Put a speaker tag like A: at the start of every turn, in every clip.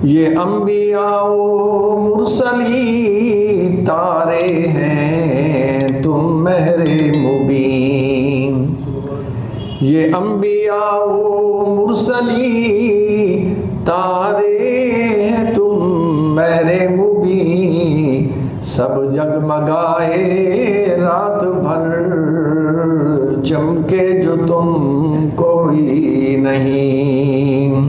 A: یہ انبیاء و مرسلی تارے ہیں تم مہر مبین، یہ انبیاء و مرسلی تارے ہیں تم مہر مبین، سب جگمگائے رات بھر چمکے جو تم کوئی نہیں،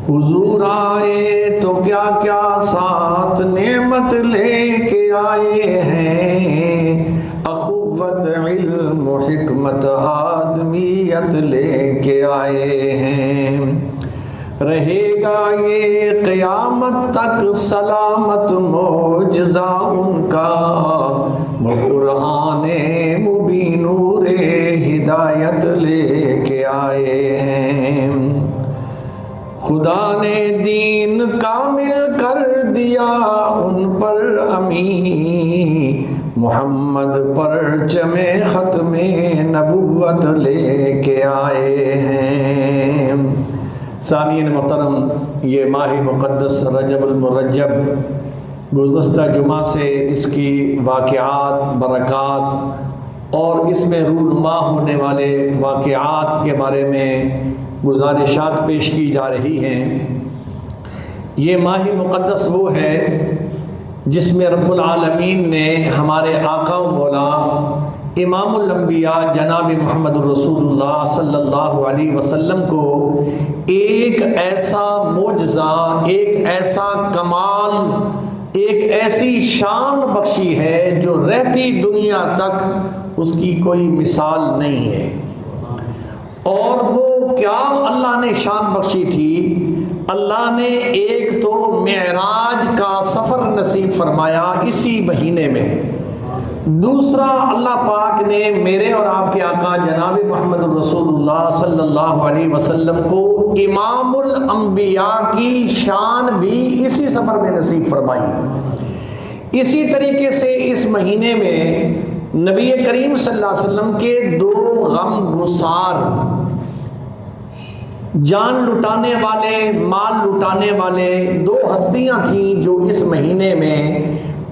A: حضور آئے تو کیا کیا ساتھ نعمت لے کے آئے ہیں، اخوت علم و حکمت آدمیت لے کے آئے ہیں، رہے گا یہ قیامت تک سلامت معجزہ ان کا، وہ قرآن مبین نور ہدایت لے کے آئے ہیں، خدا نے دین کامل کر دیا ان پر امین، محمد پرچم ختم نبوت لے کے آئے ہیں۔ سامعین محترم، یہ ماہ مقدس رجب المرجب گزشتہ جمعہ سے اس کی واقعات، برکات اور اس میں رونما ہونے والے واقعات کے بارے میں گزارشات پیش کی جا رہی ہیں۔ یہ ماہ مقدس وہ ہے جس میں رب العالمین نے ہمارے آقا و مولا امام الانبیاء جناب محمد الرسول اللہ صلی اللہ علیہ وسلم کو ایک ایسا معجزہ، ایک ایسا کمال، ایک ایسی شان بخشی ہے جو رہتی دنیا تک اس کی کوئی مثال نہیں ہے۔ اور وہ کیا اللہ نے شان بخشی تھی؟ اللہ نے ایک تو معراج کا سفر نصیب فرمایا اسی مہینے میں، دوسرا اللہ پاک نے میرے اور آپ کے آقا جناب محمد الرسول اللہ صلی اللہ علیہ وسلم کو امام الانبیاء کی شان بھی اسی سفر میں نصیب فرمائی۔ اسی طریقے سے اس مہینے میں نبی کریم صلی اللہ علیہ وسلم کے دو غم گسار، جان لٹانے والے، مال لٹانے والے دو ہستیاں تھیں جو اس مہینے میں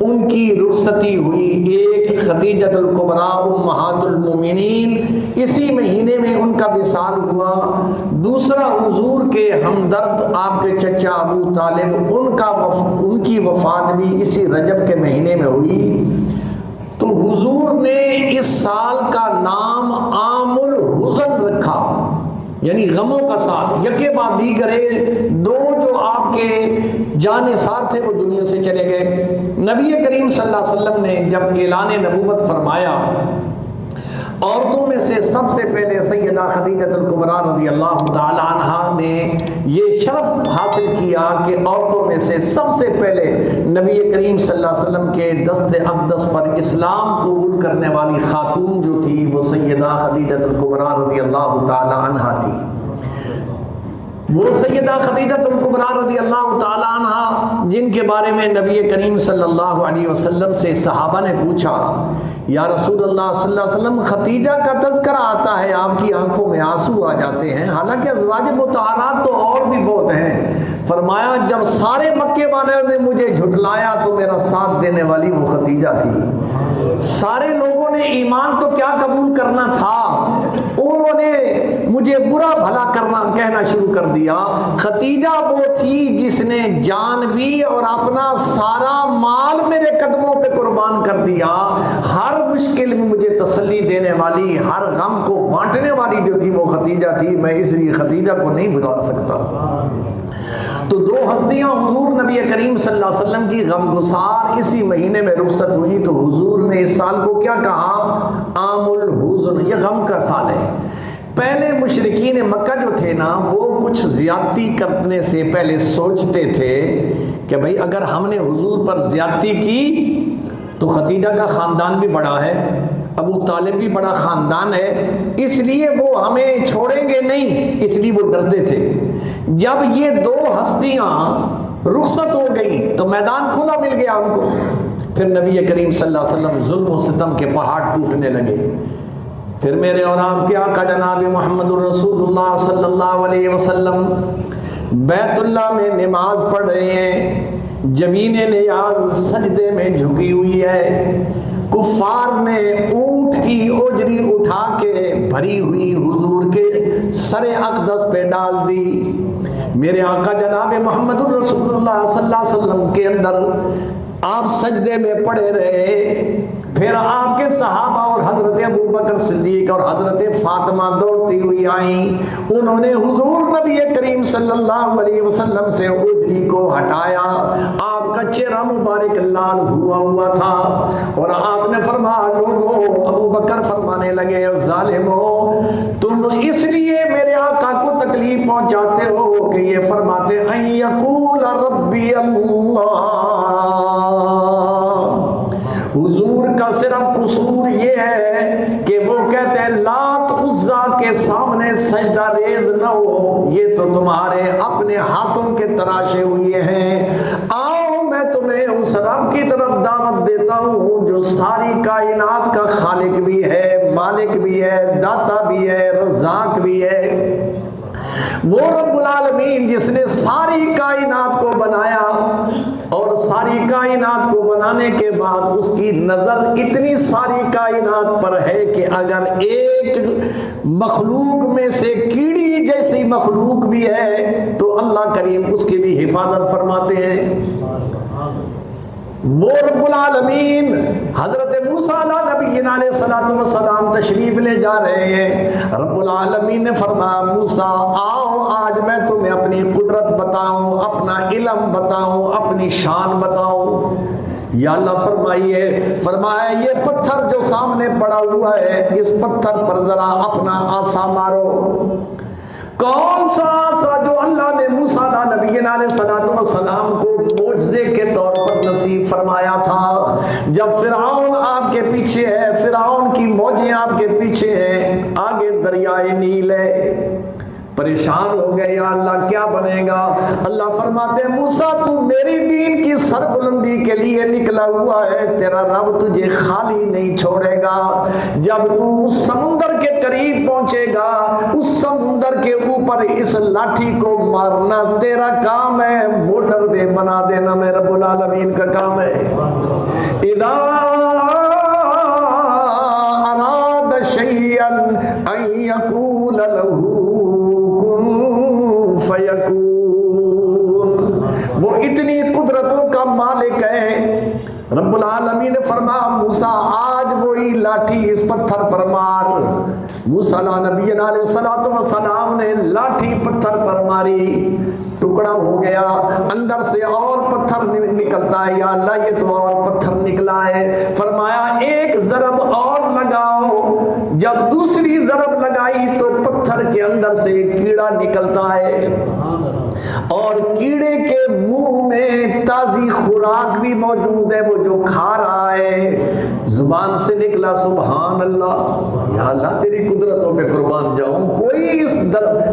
A: ان کی رخصتی ہوئی۔ ایک خدیجۃ الکبریٰ امہات المومنین، اسی مہینے میں ان کا وصال ہوا۔ دوسرا حضور کے ہمدرد آپ کے چچا ابو طالب، ان کی وفات بھی اسی رجب کے مہینے میں ہوئی۔ تو حضور نے اس سال کا نام عام الحزن رکھا، یعنی غموں کا سال۔ یکے بعد دیگرے دو جو آپ کے جانثار تھے وہ دنیا سے چلے گئے۔ نبی کریم صلی اللہ علیہ وسلم نے جب اعلان نبوت فرمایا، عورتوں میں سے سب سے پہلے سیدہ خدیجۃ الکبریٰ رضی اللہ تعالی عنہا نے یہ شرف حاصل کیا کہ عورتوں میں سے سب سے پہلے نبی کریم صلی اللہ علیہ وسلم کے دست اقدس پر اسلام قبول کرنے والی خاتون جو تھی وہ سیدہ خدیجۃ الکبریٰ رضی اللہ تعالی عنہا تھی۔ وہ سیدہ خدیجۃ الکبریٰ رضی اللہ تعالی عنہا جن کے بارے میں نبی کریم صلی اللہ علیہ وسلم سے صحابہ نے پوچھا، یا رسول اللہ صلی اللہ علیہ وسلم خدیجہ کا تذکرہ آتا ہے آپ کی آنکھوں میں آنسو آ جاتے ہیں، حالانکہ ازواج مطہرات تو اور بھی بہت ہیں۔ فرمایا جب سارے مکے والوں نے مجھے جھٹلایا تو میرا ساتھ دینے والی وہ خدیجہ تھی۔ سارے لوگوں نے ایمان تو کیا قبول کرنا تھا، انہوں نے مجھے برا بھلا کہنا شروع کر دیا۔ خدیجہ وہ تھی جس نے جان بھی اور اپنا سارا مال میرے قدموں پہ قربان کر دیا۔ ہر مشکل میں مجھے تسلی دینے والی، ہر غم کو بانٹنے والی جو تھی وہ خدیجہ تھی۔ میں اس لیے خدیجہ کو نہیں بھلا سکتا۔ تو دو ہستیاں حضور نبی کریم صلی اللہ علیہ وسلم کی غم گسار اسی مہینے میں رخصت ہوئی، تو حضور نے اس سال کو کیا کہا؟ عام الحزن، یہ غم کا سال ہے۔ پہلے مشرکین مکہ جو تھے نا، وہ کچھ زیادتی کرنے سے پہلے سوچتے تھے کہ بھئی اگر ہم نے حضور پر زیادتی کی تو خدیجہ کا خاندان بھی بڑا ہے، ابو طالب بھی بڑا خاندان ہے، اس لیے وہ ہمیں چھوڑیں گے نہیں، اس لیے وہ ڈرتے تھے۔ جب یہ دو ہستیاں رخصت ہو گئی تو میدان کھلا مل گیا ان کو۔ پھر نبی کریم صلی اللہ علیہ وسلم ظلم و ستم کے پہاڑ ٹوٹنے لگے۔ پھر میرے اور آپ کے آقا جناب محمد الرسول اللہ صلی اللہ علیہ وسلم بیت اللہ میں نماز پڑھ رہے ہیں، جبین نیاز سجدے میں جھکی ہوئی ہے، کفار نے اونٹ کی اوجری اٹھا کے بھری ہوئی حضور کے سر اقدس پہ ڈال دی۔ میرے آقا جناب محمد الرسول اللہ صلی اللہ علیہ وسلم کے اندر آپ سجدے میں پڑے رہے، پھر آپ کے صحابہ اور حضرت ابو بکر صدیق اور حضرت فاطمہ دوڑتی ہوئی آئیں، انہوں نے حضور نبی کریم صلی اللہ علیہ وسلم سے اجری کو ہٹایا، آپ کا چہرہ مبارک لال ہوا تھا، اور آپ نے فرمایا لوگو، ابو بکر فرمانے لگے ظالمو، تم اس لیے میرے آقا کو تکلیف پہنچاتے ہو کہ یہ فرماتے ان یقول ربی اللہ، حضور کا صرف قصور یہ ہے کہ وہ کہتے ہیں لات عزا کے سامنے سجدہ ریز نہ ہو، یہ تو تمہارے اپنے ہاتھوں کے تراشے ہوئے ہیں، آؤ میں تمہیں اس رب کی طرف دعوت دیتا ہوں جو ساری کائنات کا خالق بھی ہے، مالک بھی ہے، داتا بھی ہے، رزاق بھی ہے، وہ رب العالمین جس نے ساری کائنات کو بنایا، اور ساری کائنات کو بنانے کے بعد اس کی نظر اتنی ساری کائنات پر ہے کہ اگر ایک مخلوق میں سے کیڑی جیسی مخلوق بھی ہے تو اللہ کریم اس کی بھی حفاظت فرماتے ہیں۔ وہ رب العالمین حضرت موسیٰ علیہ نبی علیہ الصلوۃ والسلام تشریف لے جا رہے ہیں، رب العالمین نے فرمایا موسیٰ آؤ آج میں تمہیں اپنی قدرت بتاؤں، اپنا علم بتاؤں، اپنی شان بتاؤں۔ یا اللہ فرمایا یہ پتھر جو سامنے پڑا ہوا ہے اس پتھر پر ذرا اپنا آسا مارو۔ کون سا آسا جو اللہ نے موسیٰ نبی علیہ الصلوۃ والسلام کو معجزے کے طور پر نصیب فرمایا تھا، جب فرعون آپ کے پیچھے ہے، فرعون کی موجیں آپ کے پیچھے ہیں، آگے دریائے نیل ہے، پریشان ہو گئے یا اللہ کیا بنے گا؟ اللہ فرماتے ہیں موسیٰ تو میری دین کی سربلندی کے لیے نکلا ہوا ہے، تیرا رب تجھے خالی نہیں چھوڑے گا، جب تو اس سمندر کے قریب پہنچے گا اس سمندر کے اوپر اس لاٹھی کو مارنا تیرا کام ہے، موٹر وے بنا دینا میں رب العالمین کا کام ہے۔ اذا اراد شیئا ان یقول له فیکون، وہ اتنی قدرتوں کا مالک ہے۔ رب العالمین نے فرمایا موسیٰ آج وہی لاٹھی اس پتھر پر مار۔ موسیٰ نبی علیہ الصلوۃ والسلام نے لاٹھی پتھر پر ماری، ٹکڑا ہو گیا، اندر سے اور پتھر نکلتا ہے، یا اللہ یہ تو اور پتھر نکلا ہے۔ فرمایا ایک ضرب اور لگاؤ، جب دوسری ضرب لگائی تو پتھر کے اندر سے کیڑا نکلتا ہے، اور کیڑے کے منہ میں تازی خوراک بھی موجود ہے، وہ جو کھا رہا ہے، زبان سے نکلا سبحان اللہ، یا اللہ تیری قدرتوں پہ قربان جاؤں، کوئی اس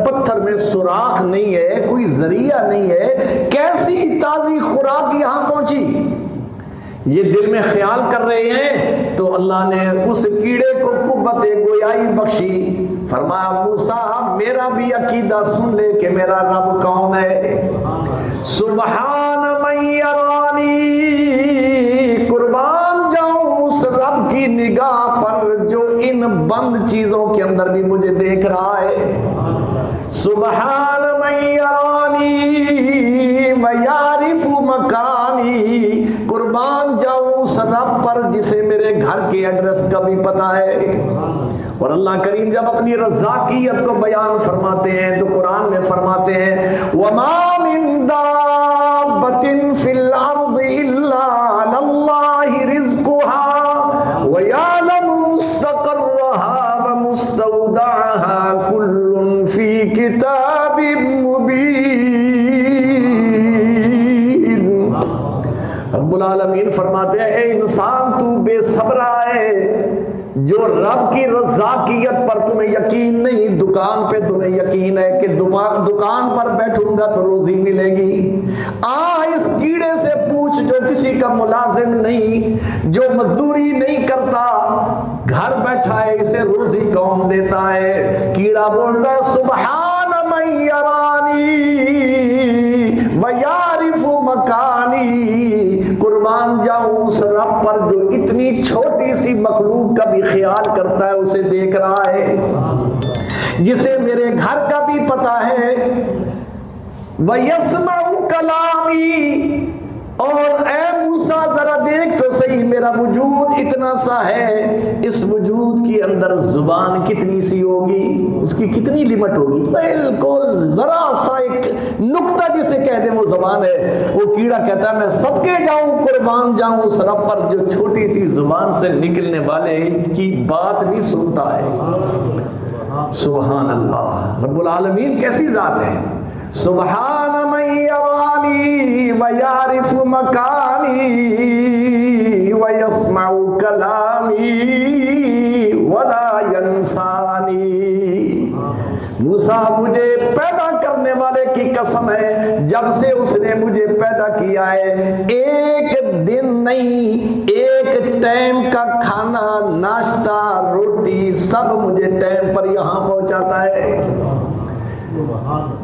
A: پتھر میں سوراخ نہیں ہے، کوئی ذریعہ نہیں ہے، کیسی تازی خوراک یہاں پہنچی؟ یہ دل میں خیال کر رہے ہیں تو اللہ نے اس کیڑے کو قوت گویائی بخشی۔ فرمایا موسیٰ میرا بھی عقیدہ سن لے کہ میرا رب کون ہے، سبحان من یرانی، قربان جاؤں اس رب کی نگاہ پر جو ان بند چیزوں کے اندر بھی مجھے دیکھ رہا ہے، سبحان من یرانی ویعرف مکانی، قربان جاؤں اس رب پر جسے میرے گھر کے ایڈریس کا بھی پتہ ہے۔ اور اللہ کریم جب اپنی رزاقیت کو بیان فرماتے ہیں تو قرآن میں فرماتے ہیں وَمَا مِن دَابَّةٍ فِي الْأَرْضِ إِلَّا عَلَى اللَّهِ رِزْقُهَا وَيَعْلَمُ مُسْتَقَرَّهَا وَمُسْتَوْدَعَهَا كُلٌّ فِي كِتَابٍ مُبِينٍ۔ رب العالمین فرماتے ہیں اے انسان تو بے صبر ہے، جو رب کی رزاقیت پر تمہیں یقین نہیں، دکان پہ تمہیں یقین ہے کہ دکان پر بیٹھوں گا تو روزی ملے گی، اس کیڑے سے پوچھ جو کسی کا ملازم نہیں، جو مزدوری نہیں کرتا، گھر بیٹھا ہے، اسے روزی کون دیتا ہے؟ کیڑا بولتا ہے سبحان من یرانی، اس رب پر جو اتنی چھوٹی سی مخلوق کا بھی خیال کرتا ہے، اسے دیکھ رہا ہے، جسے میرے گھر کا بھی پتہ ہے۔ وَيَسْمَعُ كَلَامِي، اور اے موسیٰ ذرا دیکھ تو صحیح، میرا وجود اتنا سا ہے، اس وجود کی اندر زبان کتنی سی ہوگی، اس کی کتنی لمٹ ہوگی؟ بالکل ذرا سا ایک نقطہ جسے کہہ دیں وہ زبان ہے۔ وہ کیڑا کہتا ہے میں صدقے جاؤں، قربان جاؤں اس رب پر جو چھوٹی سی زبان سے نکلنے والے کی بات بھی سنتا ہے۔ سبحان اللہ، رب العالمین کیسی ذات ہے۔ سبحان من یرانی ویعرف مکانی ویسمع کلامی ولا ینسانی۔ موسیٰ مجھے پیدا کرنے والے کی قسم ہے، جب سے اس نے مجھے پیدا کیا ہے ایک دن نہیں، ایک ٹائم کا کھانا، ناشتہ، روٹی سب مجھے ٹائم پر یہاں پہنچاتا ہے۔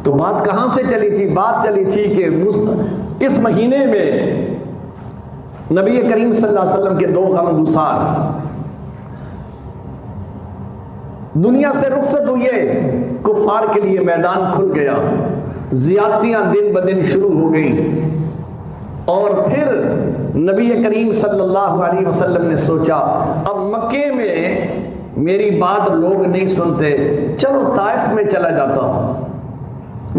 A: تو بات کہاں سے چلی تھی؟ بات چلی تھی کہ اس مہینے میں نبی کریم صلی اللہ علیہ وسلم کے دو غمگسار دنیا سے رخصت ہوئے، کفار کے لیے میدان کھل گیا، زیادتیاں دن بدن شروع ہو گئیں، اور پھر نبی کریم صلی اللہ علیہ وسلم نے سوچا اب مکے میں میری بات لوگ نہیں سنتے، چلو طائف میں چلا جاتا ہوں،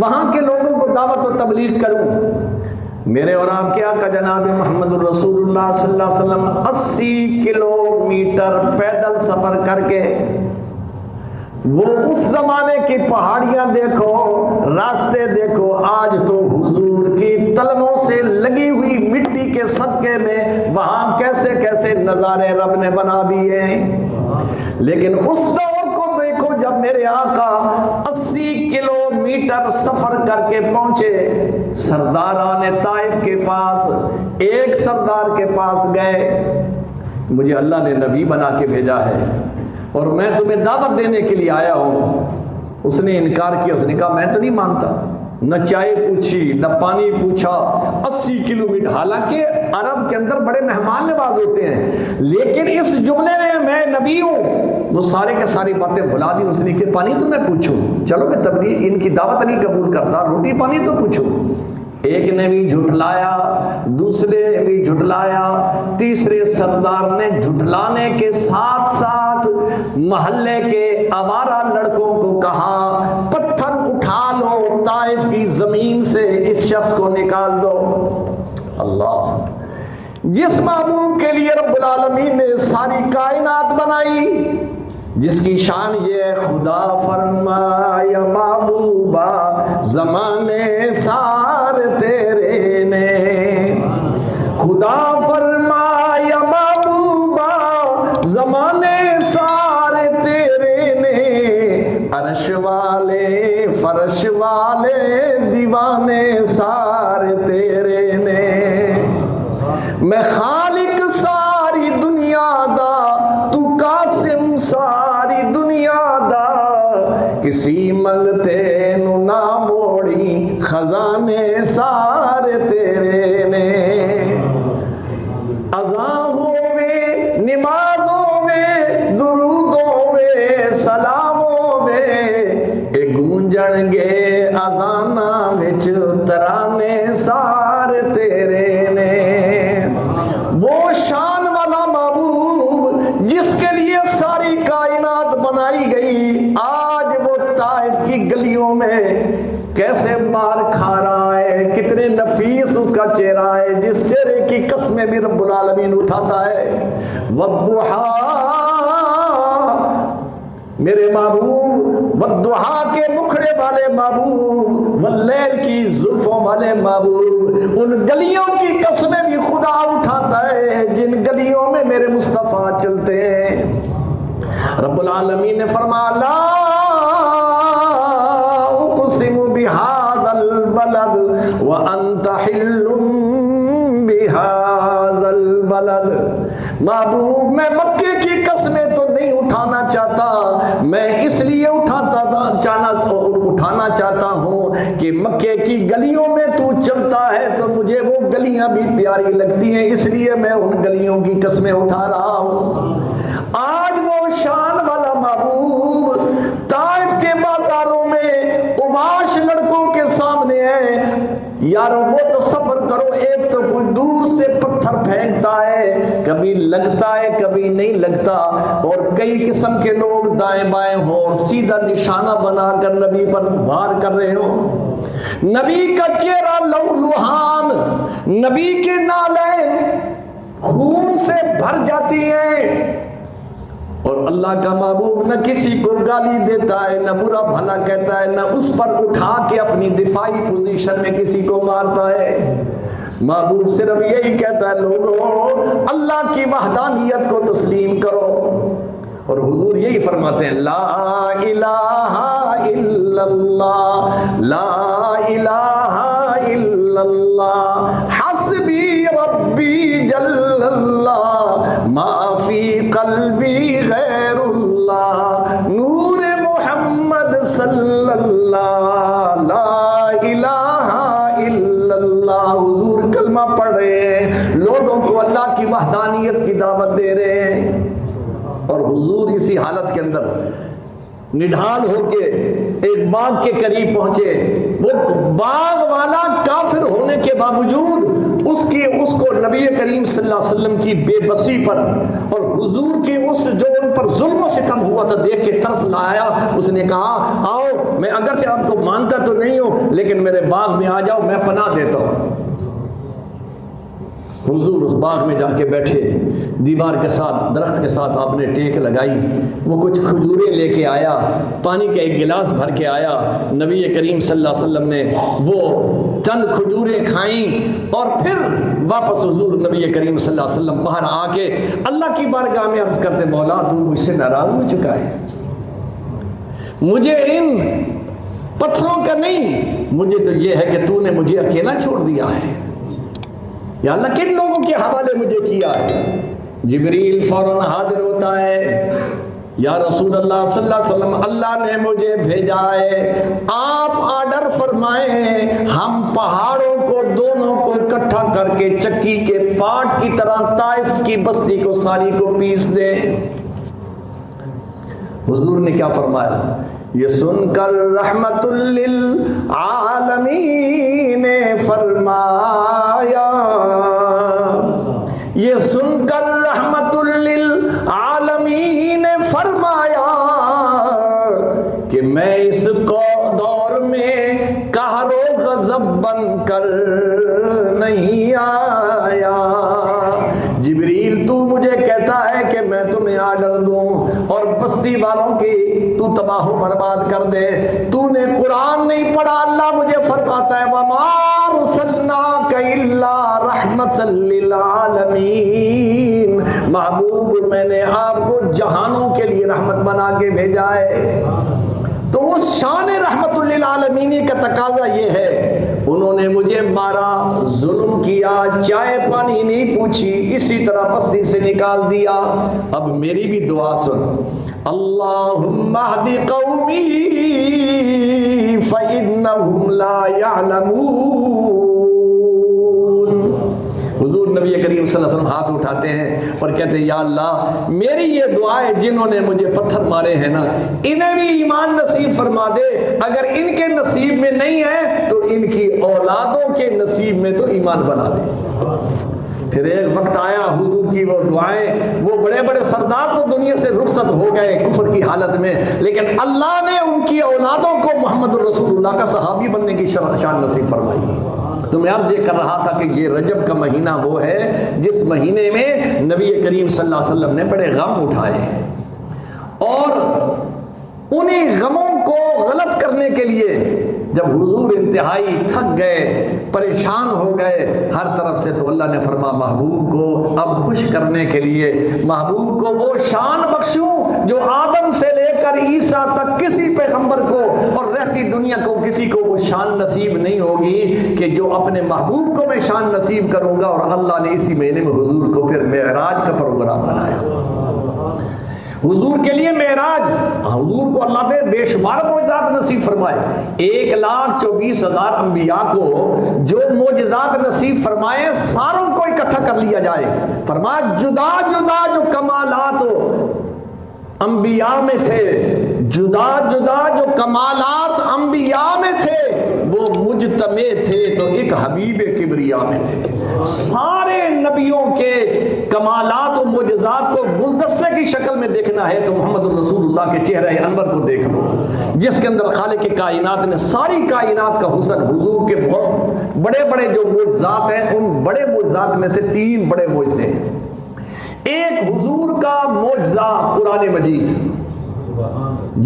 A: وہاں کے لوگوں کو دعوت و تبلیغ کروں۔ میرے اور آپ کے آقا جناب محمد الرسول اللہ صلی اللہ علیہ وسلم 80 کلومیٹر پیدل سفر کر کے، وہ اس زمانے کی پہاڑیاں دیکھو، راستے دیکھو، آج تو حضور کی تلموں سے لگی ہوئی مٹی کے صدقے میں وہاں کیسے کیسے نظارے رب نے بنا دیے۔ لیکن اس دور کو دیکھو جب میرے آقا 80 کلومیٹر سفر کر کے پہنچے، سرداران طائف کے پاس، ایک سردار کے پاس گئے، مجھے اللہ نے نبی بنا کے بھیجا ہے اور میں تمہیں دعوت دینے کے لیے آیا ہوں۔ اس نے انکار کیا، اس نے کہا میں تو نہیں مانتا، نہ چائے پوچھی نہ پانی پوچھا، 80 کلومیٹر، حالانکہ عرب کے اندر بڑے مہمان نواز ہوتے ہیں، لیکن اس جملے میں میں نبی ہوں، وہ سارے کے ساری باتیں بھلا دی۔ اس نے کہ پانی تو میں پوچھوں، چلو میں تبلیغ ان کی دعوت نہیں قبول کرتا، روٹی پانی تو پوچھوں۔ ایک نے بھی جھٹلایا، دوسرے نے بھی جھٹلایا، تیسرے سردار نے جھٹلانے کے ساتھ ساتھ محلے کے آوارہ لڑکوں کو کہا پتھر اٹھا لو، طائف کی زمین سے اس شخص کو نکال دو۔ اللہ سبحانہ، جس محبوب کے لیے رب العالمین نے ساری کائنات بنائی، جس کی شان یہ ہے خدا فرمایا محبوبہ زمانے سار تیرے نے، خدا فرمایا محبوبہ زمانے سار تیرے نے، عرش والے فرش والے دیوانے سار تیرے نے، میں خالق ساری دنیا دا تو قاسم ساری دنیا دا، کسی منگتے نو نہ موڑی خزانے سارے تیرے نے، اذان ہووے نماز ہووے درود ہووے سلام ہووے، اے گونجن گے اذاناں وچ ترانے سارے تیرے نے۔ وہ شان والا محبوب جس کے لیے ساری کائنات بنائی گئی، آج وہ طائف کی گلیوں میں کیسے مار کھا رہا ہے، کتنے نفیس اس کا چہرہ ہے، جس چہرے کی قسمیں بھی رب العالمین اٹھاتا ہے۔ والضحیٰ، میرے محبوب، والضحیٰ کے مکھڑے والے محبوب، واللیل کی زلفوں والے محبوب، ان گلیوں کی قسمیں بھی خدا اٹھاتا ہے جن گلیوں میں میرے مصطفیٰ چلتے ہیں۔ رب العالمین نے فرمایا لا اقسم بہذا البلد وانت حل بہذا البلد، محبوب میں مکے کی قسمیں تو نہیں نہیں اٹھانا چاہتا، میں اس لیے اٹھانا چاہتا ہوں کہ مکے کی گلیوں میں تو چلتا ہے تو مجھے وہ گلیاں بھی پیاری لگتی ہیں، اس لیے میں ان گلیوں کی قسمیں اٹھا رہا ہوں۔ آج وہ شان والا محبوب طائف کے بازاروں میں اباش لڑکوں کے سامنے ہے۔ یارو وہ تصور کرو، ایک تو کوئی دور سے پتھر پھینکتا ہے، کبھی لگتا ہے کبھی نہیں لگتا، اور کئی قسم کے لوگ دائیں بائیں ہوں اور سیدھا نشانہ بنا کر نبی پر وار کر رہے ہوں۔ نبی کا چہرہ لہوحان، نبی کے نالین خون سے بھر جاتی ہیں، اور اللہ کا محبوب نہ کسی کو گالی دیتا ہے، نہ برا بھلا کہتا ہے، نہ اس پر اٹھا کے اپنی دفاعی پوزیشن میں کسی کو مارتا ہے۔ محبوب صرف یہی کہتا ہے لوگوں اللہ کی وحدانیت کو تسلیم کرو، اور حضور یہی فرماتے ہیں لا الہ الا اللہ، لا الہ الا اللہ، حسبی ربی جل اللہ، ما فی قلبی غیر اللہ، نور محمد صلی اللہ، لا الہ الا اللہ۔ حضور کلمہ پڑھ رہے ہیں، لوگوں کو اللہ کی وحدانیت کی دعوت دے رہے ہیں، اور حضور اسی حالت کے اندر نڈھال ہو کے ایک باغ کے قریب پہنچے۔ وہ باغ والا کافر ہونے کے باوجود اس کو نبی کریم صلی اللہ علیہ وسلم کی بے بسی پر اور حضور کی اس جو ان پر ظلم و ستم ہوا تھا دیکھ کے ترس لایا۔ اس نے کہا آؤ، میں اگرچہ آپ کو مانتا تو نہیں ہوں لیکن میرے باغ میں آ جاؤ، میں پناہ دیتا ہوں۔ حضور اس باغ میں جا کے بیٹھے، دیوار کے ساتھ درخت کے ساتھ آپ نے ٹیک لگائی، وہ کچھ کھجوریں لے کے آیا، پانی کا ایک گلاس بھر کے آیا، نبی کریم صلی اللہ علیہ وسلم نے وہ چند کھجوریں کھائیں، اور پھر واپس حضور نبی کریم صلی اللہ علیہ وسلم باہر آ کے اللہ کی بارگاہ میں عرض کرتے مولا تو مجھ سے ناراض ہو چکا ہے، مجھے ان پتھروں کا نہیں، مجھے تو یہ ہے کہ تو نے مجھے اکیلا چھوڑ دیا ہے، یا اللہ کن لوگوں کے حوالے مجھے کیا ہے؟ جبریل فوراً حاضر ہوتا ہے، یا رسول اللہ صلی اللہ علیہ وسلم اللہ نے مجھے بھیجا ہے، آپ آرڈر فرمائیں ہم پہاڑوں کو دونوں کو اکٹھا کر کے چکی کے پاٹ کی طرح طائف کی بستی کو ساری کو پیس دیں۔ حضور نے کیا فرمایا؟ یہ سن کر رحمت للعالمین نے فرمایا، یہ سن کر رحمت للعالمین نے فرمایا کہ میں اس دور میں قہر و غضب بن کر نہیں آیا۔ جبریل تو مجھے کہتا ہے کہ میں تمہیں آرڈر دوں اور بستی والوں کی تو تباہ و برباد کر دے، تو نے قرآن نہیں پڑھا، اللہ مجھے فرماتا ہے وَمَا أَرْسَلْنَاكَ إِلَّا رَحْمَةً لِّلْعَالَمِينَ، محبوب میں نے آپ کو جہانوں کے لیے رحمت بنا کے بھیجا ہے۔ تو اس شان رحمت للعالمین کا تقاضا یہ ہے، انہوں نے مجھے مارا، ظلم کیا، چائے پانی نہیں پوچھی، اسی طرح بستی سے نکال دیا۔ اب میری بھی دعا سن، اللہم اہد قومی فإنہم لا یعلمون۔ حضور نبی کریم صلی اللہ علیہ وسلم ہاتھ اٹھاتے ہیں اور کہتے ہیں یا اللہ میری یہ دعائیں جنہوں نے مجھے پتھر مارے ہیں نا انہیں بھی ایمان نصیب فرما دے، اگر ان کے نصیب میں نہیں ہے تو ان کی اولادوں کے نصیب میں تو ایمان بنا دے۔ پھر ایک وقت آیا حضور کی وہ دعائیں، وہ بڑے بڑے سردار تو دنیا سے رخصت ہو گئے کفر کی حالت میں، لیکن اللہ نے ان کی اولادوں کو محمد الرسول اللہ کا صحابی بننے کی شان نصیب فرمائی۔ تو میں عرض یہ کر رہا تھا کہ یہ رجب کا مہینہ وہ ہے جس مہینے میں نبی کریم صلی اللہ علیہ وسلم نے بڑے غم اٹھائے ہیں، اور انہیں غموں کو غلط کرنے کے لیے جب حضور انتہائی تھک گئے، پریشان ہو گئے ہر طرف سے، تو اللہ نے فرمایا محبوب کو اب خوش کرنے کے لیے محبوب کو وہ شان بخشوں جو آدم سے لے کر عیسیٰ تک کسی پیغمبر کو اور رہتی دنیا کو کسی کو وہ شان نصیب نہیں ہوگی کہ جو اپنے محبوب کو میں شان نصیب کروں گا۔ اور اللہ نے اسی مہینے میں حضور کو پھر معراج کا پروگرام بنایا۔ حضور کے لیے معراج، حضور کو اللہ نے بے شمار معجزات نصیب فرمائے، 1,24,000 انبیاء کو جو معجزات نصیب فرمائے ساروں کو اکٹھا کر لیا جائے، فرمایا جدا جدا جو کمالات انبیاء میں تھے، جدا جدا جو کمالات انبیاء میں تھے وہ مجتمع تھے تو ایک حبیب کبریا میں تھے۔ سارے نبیوں کے کمالات و معجزات کو گلدستے کی شکل میں دیکھنا ہے تو محمد الرسول اللہ کے چہرہ انور کو دیکھ لو، جس کے اندر خالق کائنات نے ساری کائنات کا حسن، حضور کے بہت بڑے بڑے جو معجزات ہیں ان بڑے معجزات میں سے 3 بڑے معجزے ہیں۔ ایک حضور کا معجزہ قرآن مجید،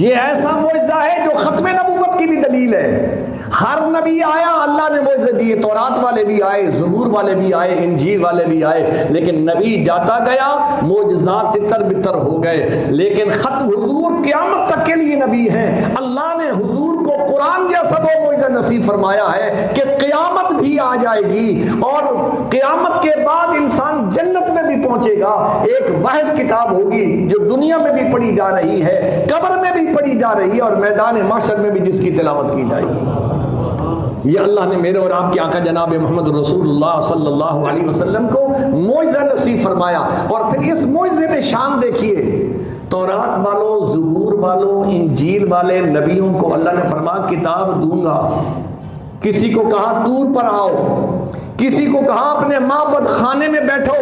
A: یہ ایسا معجزہ ہے جو ختم نبوت کی بھی دلیل ہے۔ ہر نبی آیا اللہ نے معجزے دیے، تورات والے بھی آئے، زبور والے بھی آئے، انجیل والے بھی آئے، لیکن نبی جاتا گیا معجزات تتر بتر ہو گئے، لیکن ختم حضور قیامت تک کے لیے نبی ہیں۔ اللہ نے حضور کو قرآن جیسا وہ معجزہ نصیب فرمایا ہے کہ قیامت بھی آ جائے گی اور قیامت کے بعد انسان جنت میں بھی پہنچے گا، ایک واحد کتاب ہوگی جو دنیا میں بھی پڑھی جا رہی ہے، قبر میں بھی پڑھی جا رہی ہے اور میدان محشر میں بھی جس کی تلاوت کی جائے گی۔ یہ اللہ نے میرے اور آپ کے آقا جناب محمد رسول اللہ صلی اللہ علیہ وسلم کو معجزہ نصیب فرمایا، اور پھر اس معجزے میں شان دیکھیے، تورات والوں، زبور والوں، انجیل والے نبیوں کو اللہ نے فرمایا کتاب دوں گا، کسی کو کہا طور پر آؤ، کسی کو کہا اپنے معبد خانے میں بیٹھو،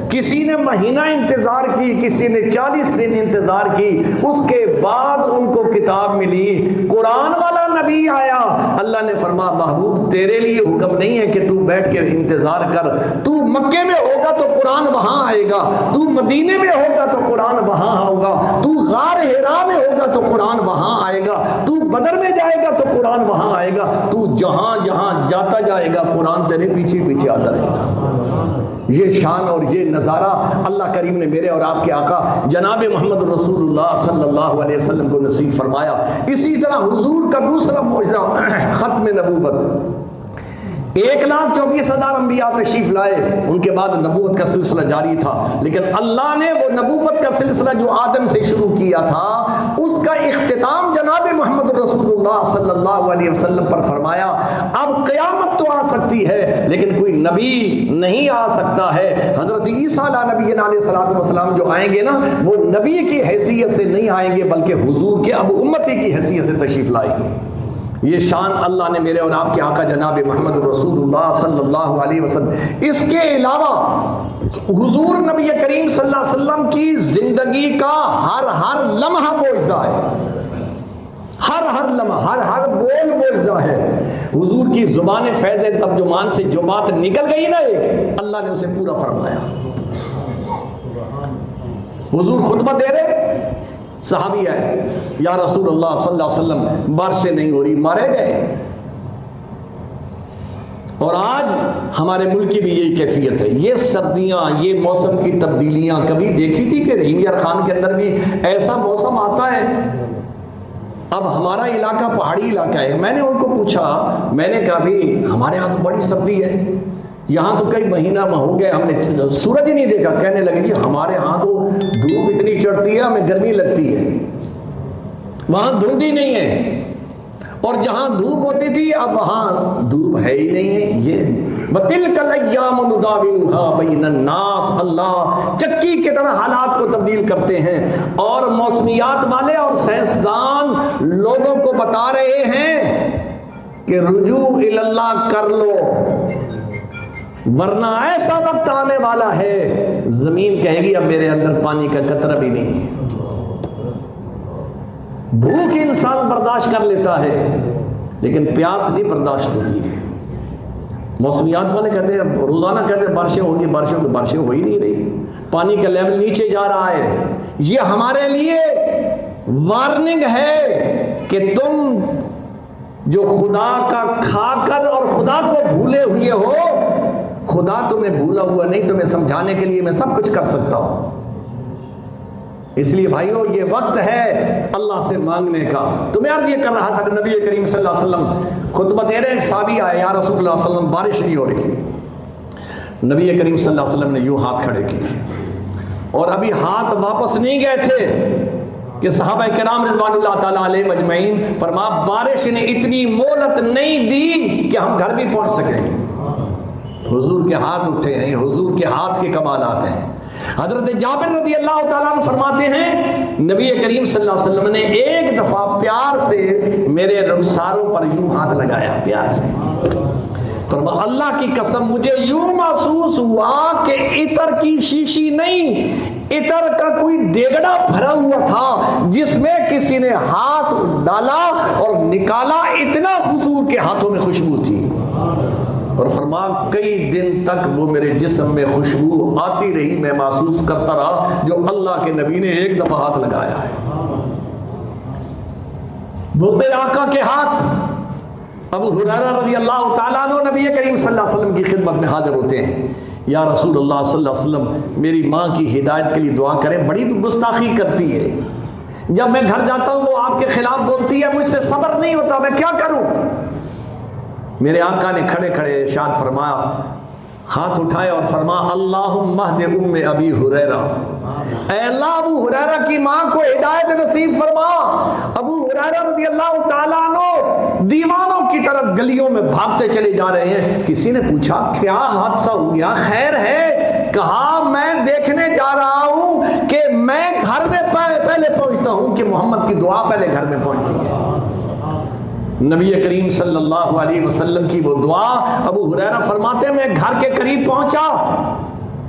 A: کسی نے مہینہ انتظار کی، کسی نے 40 دن انتظار کی، اس کے بعد ان کو کتاب ملی۔ قرآن والا نبی آیا، اللہ نے فرمایا محبوب تیرے لیے حکم نہیں ہے کہ تو بیٹھ کے انتظار کر، تو مکے میں ہوگا تو قرآن وہاں آئے گا، تو مدینے میں ہوگا تو قرآن وہاں ہوگا، تو غار حرا میں ہوگا تو قرآن وہاں آئے گا، تو بدر میں جائے گا تو قرآن وہاں آئے گا، تو جہاں جہاں جاتا جائے گا قرآن تیرے پیچھے پیچھے آتا رہے گا۔ یہ شان اور یہ نظارہ اللہ کریم نے میرے اور آپ کے آقا جناب محمد رسول اللہ صلی اللہ علیہ وسلم کو نصیب فرمایا۔ اسی طرح حضور کا دوسرا معجزہ ختم نبوت، 1,24,000 انبیاء تشریف لائے، ان کے بعد نبوت کا سلسلہ جاری تھا، لیکن اللہ نے وہ نبوت کا سلسلہ جو آدم سے شروع کیا تھا اس کا اختتام جناب محمد رسول اللہ صلی اللہ علیہ وسلم پر فرمایا۔ اب قیامت تو آ سکتی ہے لیکن کوئی نبی نہیں آ سکتا ہے۔ حضرت عیسیٰ علیہ الصلوۃ والسلام جو آئیں گے نا وہ نبی کی حیثیت سے نہیں آئیں گے بلکہ حضور کے اب امتی کی حیثیت سے تشریف لائیں گے۔ یہ شان اللہ نے میرے اور آپ کے آقا جناب محمد رسول اللہ صلی اللہ علیہ وسلم، اس کے علاوہ حضور نبی کریم صلی اللہ علیہ وسلم کی زندگی کا ہر لمحہ معجزہ ہے، ہر لمحہ، ہر بول معجزہ ہے۔ حضور کی زبان فیض ترجمان سے جو بات نکل گئی نا ایک، اللہ نے اسے پورا فرمایا۔ حضور خطبہ دے رہے، صحابی ہے یا رسول اللہ صلی اللہ علیہ وسلم بارشیں نہیں ہو رہی، مارے گئے۔ اور آج ہمارے ملک کی بھی یہی کیفیت ہے، یہ سردیاں، یہ موسم کی تبدیلیاں کبھی دیکھی تھی کہ رحیم یار خان کے اندر بھی ایسا موسم آتا ہے؟ اب ہمارا علاقہ پہاڑی علاقہ ہے، میں نے ان کو پوچھا، میں نے کہا بھی ہمارے ہاں تو بڑی سردی ہے، یہاں تو کئی مہینہ ہو گئے ہم نے سورج ہی نہیں دیکھا۔ کہنے لگے جی ہمارے ہاں تو دھوپ اتنی چڑھتی ہے ہمیں گرمی لگتی ہے، وہاں دھوپ ہی نہیں ہے، اور جہاں دھوپ ہوتی تھی اب وہاں دھوپ ہے ہی نہیں ہے۔ یہ بَتِلْكَ الْأَيَّامُ نُدَاوِلُهَا بَيْنَ النَّاسِ، اللہ چکی کی طرح حالات کو تبدیل کرتے ہیں، اور موسمیات والے اور سائنسدان لوگوں کو بتا رہے ہیں کہ رجوع الی اللہ کر لو، ورنہ ایسا وقت آنے والا ہے زمین کہے گی اب میرے اندر پانی کا قطرہ بھی نہیں ہے۔ بھوک انسان برداشت کر لیتا ہے لیکن پیاس نہیں برداشت ہوتی ہے۔ موسمیات والے کہتے ہیں روزانہ کہتے ہیں بارشیں ہوگی، بارشیں ہوگی، بارشیں ہو ہی نہیں رہی، پانی کا لیول نیچے جا رہا ہے۔ یہ ہمارے لیے وارننگ ہے کہ تم جو خدا کا کھا کر اور خدا کو بھولے ہوئے ہو، خدا تمہیں بھولا ہوا نہیں، تمہیں سمجھانے کے لیے میں سب کچھ کر سکتا ہوں۔ اس لیے بھائیو یہ وقت ہے اللہ سے مانگنے کا۔ تو میں عرض یہ کر رہا تھا کہ نبی کریم صلی اللہ علیہ وسلم خطبہ دے رہے، ایک صحابی آئے، یا رسول اللہ صلی اللہ علیہ وسلم بارش نہیں ہو رہی۔ نبی کریم صلی اللہ علیہ وسلم نے یوں ہاتھ کھڑے کیے اور ابھی ہاتھ واپس نہیں گئے تھے کہ صحابہ کرام رضوان اللہ تعالیٰ علیہ مجمعین فرما بارش نے اتنی مہلت نہیں دی کہ ہم گھر بھی پہنچ سکیں. حضور کے ہاتھ اٹھے ہیں، حضور کے ہاتھ کے کمالات ہیں. حضرت جابر رضی اللہ تعالیٰ عنہ فرماتے ہیں نبی کریم صلی اللہ علیہ وسلم نے ایک دفعہ پیار سے میرے رخساروں پر یوں ہاتھ لگایا، پیار سے. فرما اللہ کی قسم مجھے یوں محسوس ہوا کہ عطر کی شیشی نہیں، عطر کا کوئی دیگڑا بھرا ہوا تھا جس میں کسی نے ہاتھ ڈالا اور نکالا، اتنا حضور کے ہاتھوں میں خوشبو تھی. اور فرما کئی دن تک وہ میرے جسم میں خوشبو آتی رہی، میں محسوس کرتا رہا جو اللہ کے نبی نے ایک دفعہ ہاتھ لگایا ہے. وہ میرے آقا کے ہاتھ. ابو ہریرہ رضی اللہ تعالیٰ عنہ نبی کریم صلی اللہ علیہ وسلم کی خدمت میں حاضر ہوتے ہیں. یا رسول اللہ صلی اللہ علیہ وسلم میری ماں کی ہدایت کے لیے دعا کریں، بڑی تو گستاخی کرتی ہے، جب میں گھر جاتا ہوں وہ آپ کے خلاف بولتی ہے، مجھ سے صبر نہیں ہوتا، میں کیا کروں؟ میرے آقا نے کھڑے کھڑے ارشاد فرمایا، ہاتھ اٹھائے اور فرما اللہم اہد ام ابی ہریرہ، اے اللہ ابو ہریرہ کی ماں کو ہدایت نصیب فرما. ابو ہریرہ رضی اللہ تعالیٰ عنہ دیوانوں کی طرح گلیوں میں بھاگتے چلے جا رہے ہیں. کسی نے پوچھا کیا حادثہ ہو گیا، خیر ہے؟ کہا میں دیکھنے جا رہا ہوں کہ میں گھر میں پہلے پہنچتا ہوں کہ محمد کی دعا پہلے گھر میں پہنچتی ہے. نبی کریم صلی اللہ علیہ وسلم کی وہ دعا. ابو ہریرہ فرماتے میں گھر کے قریب پہنچا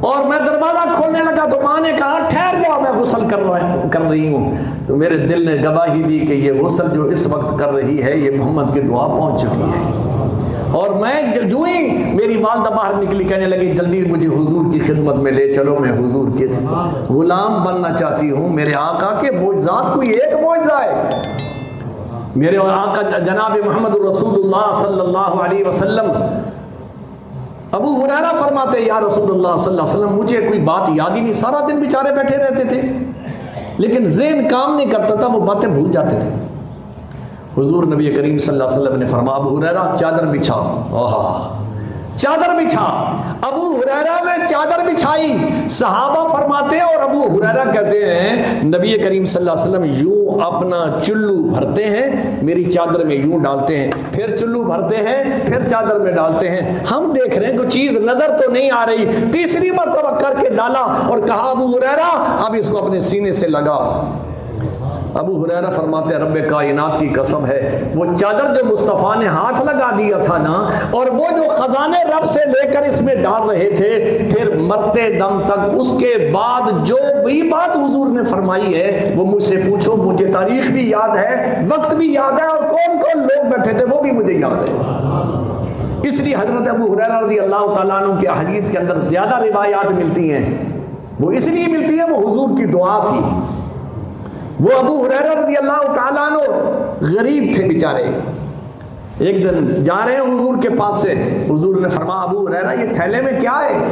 A: اور میں دروازہ کھولنے لگا تو ماں نے کہا ٹھہر جاؤ میں غسل کر رہی ہوں. تو میرے دل نے گواہی دی کہ یہ غسل جو اس وقت کر رہی ہے یہ محمد کی دعا پہنچ چکی ہے. اور میں جو ہی میری والدہ باہر نکلی کہنے لگی جلدی مجھے حضور کی خدمت میں لے چلو، میں حضور کے غلام بننا چاہتی ہوں. میرے آقا کے معجزات کوئی ایک معجزہ ہے. میرے آقا جناب محمد رسول اللہ صلی اللہ علیہ وسلم. ابو ہریرہ فرماتے یا رسول اللہ صلی اللہ علیہ وسلم مجھے کوئی بات یاد ہی نہیں، سارا دن بیچارے بیٹھے رہتے تھے لیکن ذہن کام نہیں کرتا تھا، وہ باتیں بھول جاتے تھے. حضور نبی کریم صلی اللہ علیہ وسلم نے فرمایا ابو ہریرہ چادر بچھا. چادر بچھا. ابو ہریرہ نے چادر بچھائی. صحابہ فرماتے ہیں اور ابو ہریرہ کہتے ہیں نبی کریم صلی اللہ علیہ وسلم یوں اپنا چلو بھرتے ہیں، میری چادر میں یوں ڈالتے ہیں، پھر چلو بھرتے ہیں، پھر چادر میں ڈالتے ہیں. ہم دیکھ رہے ہیں کوئی چیز نظر تو نہیں آ رہی. تیسری مرتبہ کر کے ڈالا اور کہا ابو ہریرہ اب اس کو اپنے سینے سے لگا. ابو ہریرہ فرماتے ہیں رب کائنات کی قسم ہے وہ چادر جو مصطفیٰ نے ہاتھ لگا دیا تھا نا، اور وہ جو خزانے رب سے لے کر اس میں ڈال رہے تھے، پھر مرتے دم تک اس کے بعد جو بھی بات حضور نے فرمائی ہے وہ مجھ سے پوچھو، مجھے تاریخ بھی یاد ہے، وقت بھی یاد ہے، اور کون کون لوگ بیٹھے تھے وہ بھی مجھے یاد ہے. اس لیے حضرت ابو ہریرہ رضی اللہ تعالیٰ عنہ کے حدیث کے اندر زیادہ روایات ملتی ہیں. وہ اس لیے ملتی ہیں وہ حضور کی دعا تھی. وہ ابو ہریرہ رضی اللہ تعالیٰ عنہ غریب تھے بیچارے. ایک دن جا رہے ہیں حضور کے پاس سے، حضور نے فرمایا ابو ہریرہ یہ تھیلے میں کیا ہے؟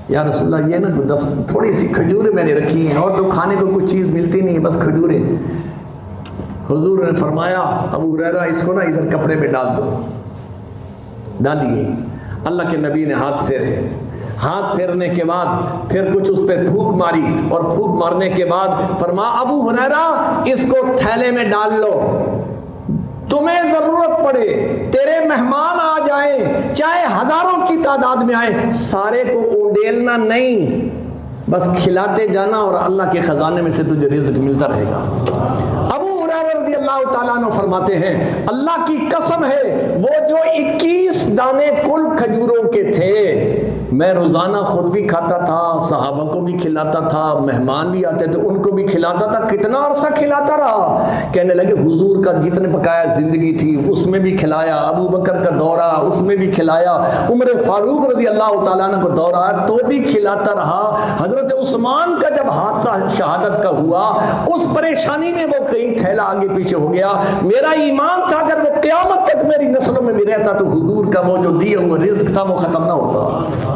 A: یا رسول اللہ یہ نا تھوڑی سی کھجوریں میں نے رکھی ہیں، اور تو کھانے کو کچھ چیز ملتی نہیں ہے، بس کھجوریں. حضور نے فرمایا ابو ہریرہ اس کو نا ادھر کپڑے میں ڈال دو. ڈالی گئی. اللہ کے نبی نے ہاتھ پھیرے. ہاتھ پھیرنے کے بعد پھر کچھ اس پہ پھونک ماری، اور پھونک مارنے کے بعد فرمایا ابو ہریرہ اس کو تھیلے میں ڈال لو، تمہیں ضرورت پڑے، تیرے مہمان آ جائیں چاہے ہزاروں کی تعداد میں آئے، سارے کو اونڈیلنا نہیں، بس کھلاتے جانا اور اللہ کے خزانے میں سے تجھے رزق ملتا رہے گا. ابو ہریرہ رضی اللہ تعالیٰ عنہ فرماتے ہیں اللہ کی قسم ہے وہ جو 21 دانے کل کھجوروں کے تھے میں روزانہ خود بھی کھاتا تھا، صحابہ کو بھی کھلاتا تھا، مہمان بھی آتے تھے ان کو بھی کھلاتا تھا. کتنا عرصہ کھلاتا رہا؟ کہنے لگے حضور کا جتنے بقایا زندگی تھی اس میں بھی کھلایا، ابو بکر کا دورہ اس میں بھی کھلایا، عمر فاروق رضی اللہ تعالیٰ عنہ کو دورہ تو بھی کھلاتا رہا. حضرت عثمان کا جب حادثہ شہادت کا ہوا اس پریشانی میں وہ کہیں تھیلا آگے پیچھے ہو گیا. میرا ایمان تھا اگر وہ قیامت تک میری نسلوں میں بھی رہتا تو حضور کا وہ جو دیا ہوا رزق تھا وہ ختم نہ ہوتا.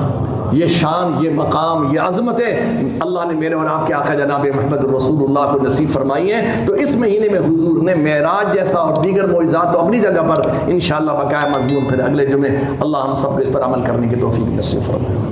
A: یہ شان، یہ مقام، یہ عظمتیں اللہ نے میرے اور آپ کے آقا جناب محمد رسول اللہ کو نصیب فرمائی ہیں. تو اس مہینے میں حضور نے معراج جیسا اور دیگر معجزات تو اپنی جگہ پر انشاءاللہ بقایا مضمون پھر اگلے جمعے اللہ ہم سب کو اس پر عمل کرنے کی توفیق نصیب فرمائے.